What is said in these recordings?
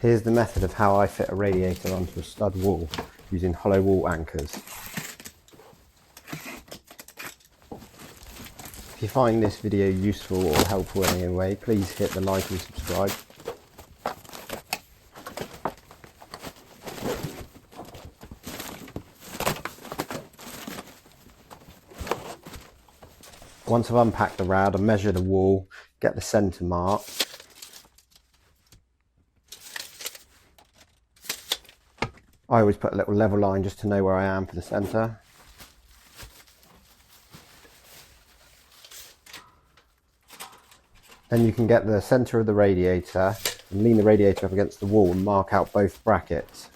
Here's the method of how I fit a radiator onto a stud wall using hollow wall anchors. If you find this video useful or helpful in any way, please hit the like and subscribe. Once I've unpacked the rad, I measure the wall, get the centre mark. I always put a little level line just to know where I am for the centre. Then you can get the centre of the radiator and lean the radiator up against the wall and mark out both brackets.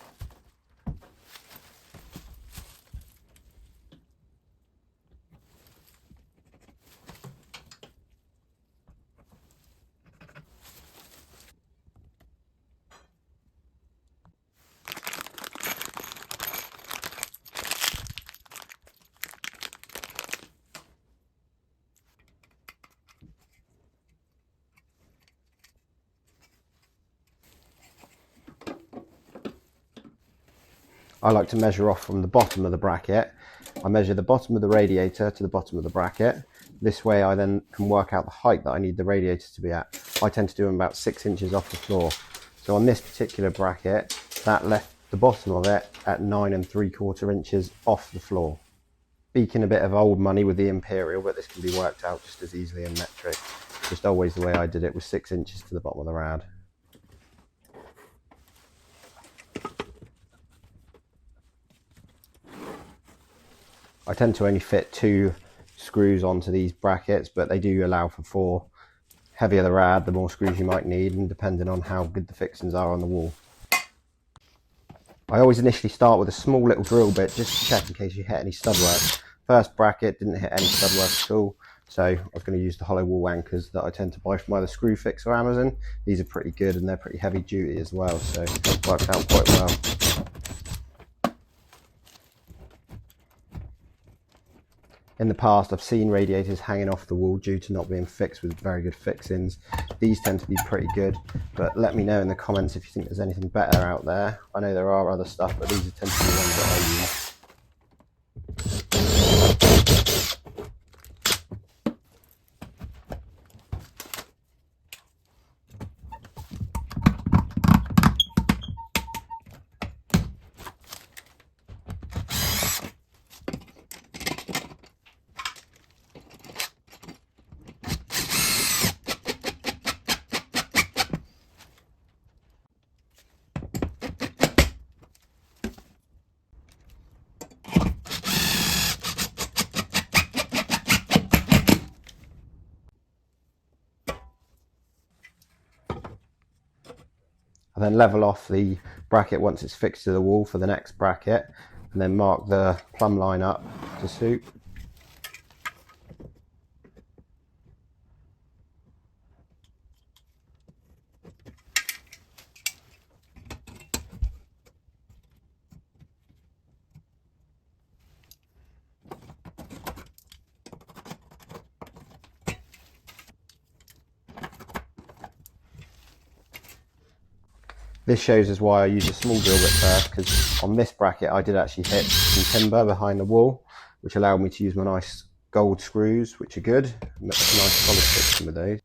I like to measure off from the bottom of the bracket. I measure the bottom of the radiator to the bottom of the bracket. This way I then can work out the height that I need the radiator to be at. I tend to do them about 6 inches off the floor. So on this particular bracket, that left the bottom of it at 9 3/4 inches off the floor. Speaking a bit of old money with the imperial, but this can be worked out just as easily in metric. Just always the way I did it was 6 inches to the bottom of the rad. I tend to only fit 2 screws onto these brackets, but they do allow for 4. Heavier the rad, the more screws you might need, and depending on how good the fixings are on the wall. I always initially start with a small little drill bit just to check in case you hit any stud work. First bracket didn't hit any stud work at all, so I was going to use the hollow wall anchors that I tend to buy from either Screwfix or Amazon. These are pretty good and they're pretty heavy duty as well, so it works out quite well. In the past, I've seen radiators hanging off the wall due to not being fixed with very good fixings. These tend to be pretty good, but let me know in the comments if you think there's anything better out there. I know there are other stuff, but these tend to be the ones that I use. I then level off the bracket once it's fixed to the wall for the next bracket, and then mark the plumb line up to suit. This shows us why I use a small drill bit first, because on this bracket I did actually hit some timber behind the wall, which allowed me to use my nice gold screws, which are good. Make a nice solid fixing with those.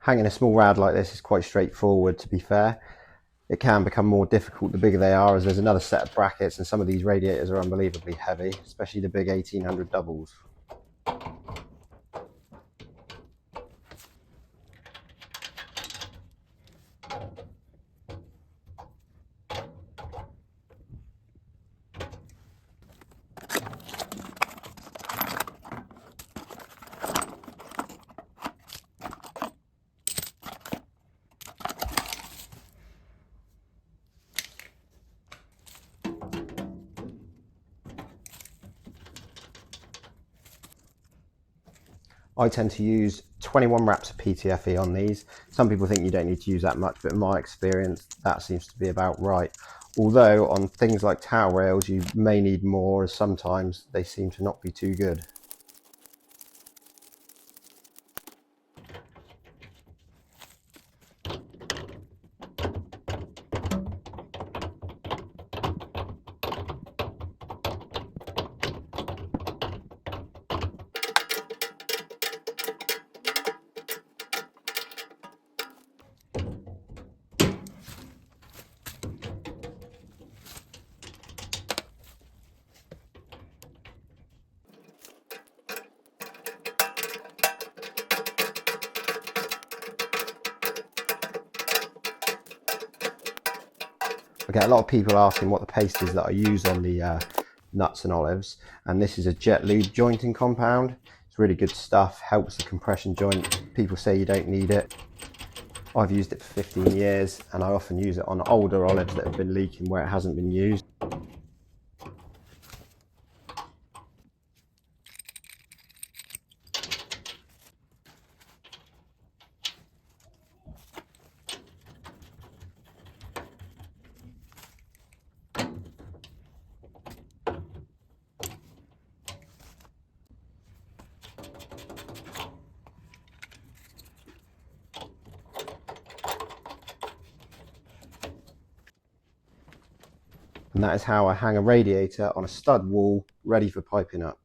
Hanging a small rad like this is quite straightforward, to be fair. It can become more difficult the bigger they are, as there's another set of brackets, and some of these radiators are unbelievably heavy, especially the big 1800 doubles. I tend to use 21 wraps of PTFE on these. Some people think you don't need to use that much, but in my experience, that seems to be about right. Although on things like towel rails, you may need more, as sometimes they seem to not be too good. I get a lot of people asking what the paste is that I use on the nuts and olives, and this is a jet lube jointing compound. It's really good stuff, helps the compression joint. People say you don't need it. I've used it for 15 years and I often use it on older olives that have been leaking where it hasn't been used. And that is how I hang a radiator on a stud wall ready for piping up.